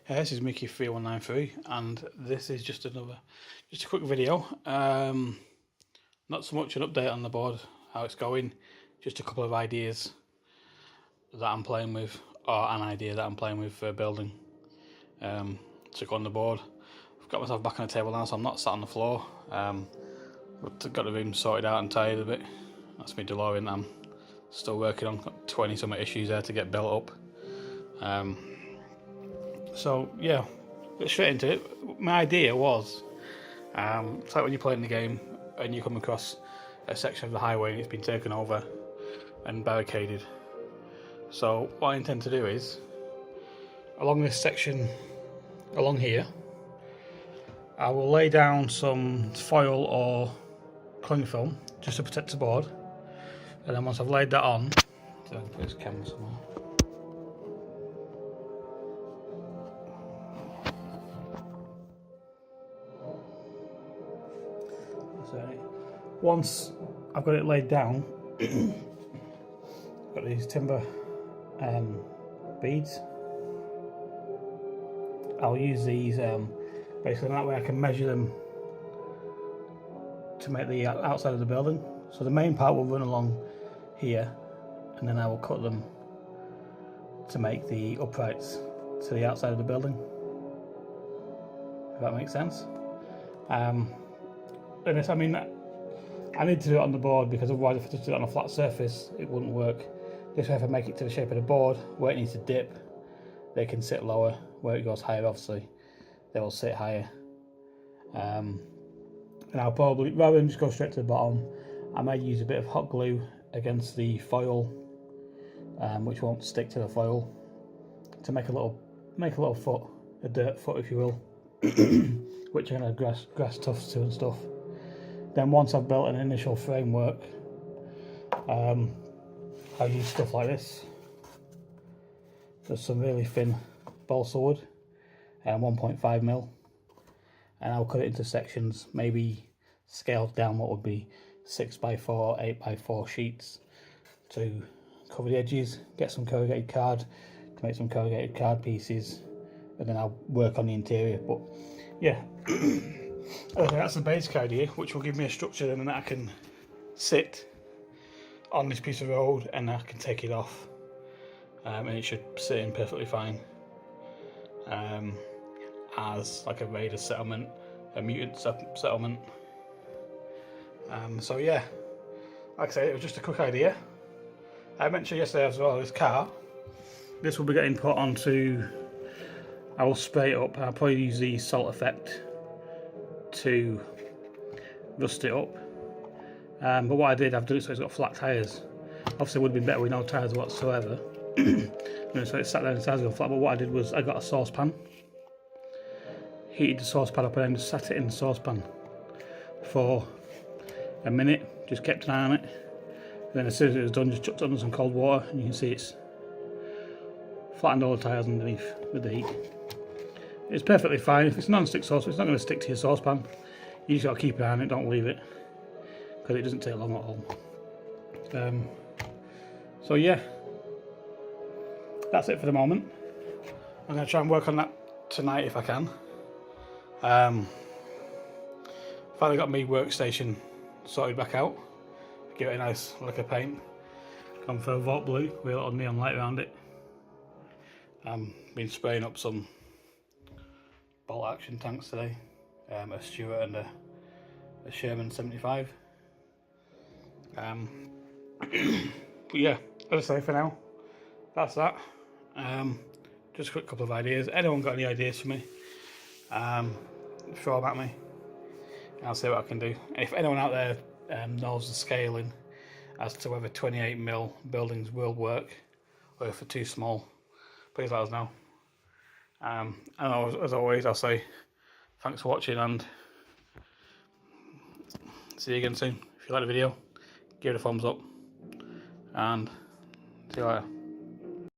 Hey, this is Mickey3193 and this is just a quick video. Not so much an update on the board, how it's going, just a couple of ideas that I'm playing with, or an idea that I'm playing with for building to go on the board. I've got myself back on the table now, so I'm not sat on the floor. But got the room sorted out and tired a bit. That's me DeLorean that I'm still working on. Got 20 some issues there to get built up. So yeah, get straight into it. My idea was, it's like when you're playing the game and you come across a section of the highway and it's been taken over and barricaded. So what I intend to do is, along this section, along here, I will lay down some foil or cling film just to protect the board, and then once I've laid that on, so put this camera somewhere. Once I've got it laid down, got these timber beads. I'll use these basically that way I can measure them to make the outside of the building. So the main part will run along here, and then I will cut them to make the uprights to the outside of the building, if that makes sense. And I mean, I need to do it on the board because otherwise if I just do it on a flat surface it wouldn't work. This way, if I make it to the shape of the board where it needs to dip, they can sit lower. Where it goes higher, obviously they will sit higher. And I'll probably, rather than just go straight to the bottom, I might use a bit of hot glue against the foil, which won't stick to the foil, to make a little foot, a dirt foot if you will, which I'm going to grass tufts to and stuff. Then once I've built an initial framework, I'll use stuff like this. Just some really thin balsa wood, 1.5mm, and I'll cut it into sections, maybe scaled down what would be 6x4, 8x4 sheets to cover the edges, get some corrugated card to make some corrugated card pieces, and then I'll work on the interior. But yeah, okay, that's the basic idea, which will give me a structure, and then I can sit on this piece of road and I can take it off, and it should sit in perfectly fine as like a raider settlement, a mutant settlement. So yeah, like I say, it was just a quick idea. I mentioned yesterday as well, this car, this will be getting put onto, I will spray it up. I'll probably use the salt effect to rust it up, but what I did, I've done it so it's got flat tyres. Obviously it would have been better with no tyres whatsoever. So it sat there and the tyres were flat, but what I did was I got a saucepan, heated the saucepan up, and then just sat it in the saucepan for a minute, just kept an eye on it, and then as soon as it was done, just chucked it under some cold water, and you can see it's flattened all the tyres underneath with the heat. It's perfectly fine. If it's non-stick saucepan, it's not going to stick to your saucepan. You just got to keep an eye on it, don't leave it, because it doesn't take long at all. So yeah, that's it for the moment. I'm going to try and work on that tonight if I can. Finally got my workstation sorted back out. Give it a nice lick of paint. Gone for a Vault Blue with a little neon light around it. Been spraying up some bolt action tanks today, a Stewart and a Sherman 75. But yeah, as I say, for now, that's that. Just a quick couple of ideas. Anyone got any ideas for me? Throw them at me. I'll see what I can do. If anyone out there knows the scaling as to whether 28mm buildings will work, or if they're too small, please let us know. And as always, I'll say thanks for watching and see you again soon. If you like the video, give it a thumbs up and see you later.